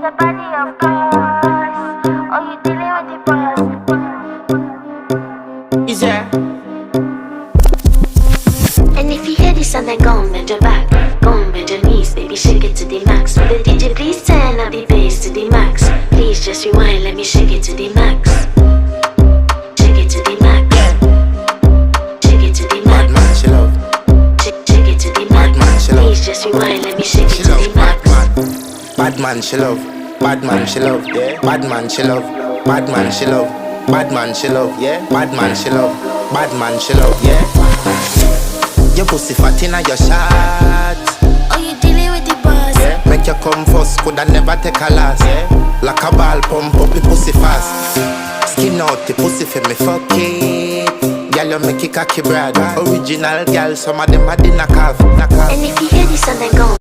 your body, of course. Oh, you dealing with the boss. Is there? And if you hear this song, then go and bend your back. Go and bend your knees, baby, shake it to the max. Will the DJ please turn up the bass to the max? Please just rewind, let me shake it to the max. Shake it to the max. Shake it to the Bad max. man, she love. Shake it to the Bad man, max. she love. Please just rewind, let me shake it She to love. the Bad max. man. Bad man, she love. Bad man, she love. Yeah. Bad man, she love. Bad man, she love. Bad man, she love. Yeah. Bad man, she love. Bad man, she love. Yeah. Your pussy fat inna your shot. Oh, you dealing with the boss. Yeah. Make you come first, coulda never take a last. Yeah. Like a ball pump up the pussy fast. Skin out the pussy for me fuck it. Girl, you make it cocky brad. Original girl, some of them a dinner calf. And if you hear this song, then go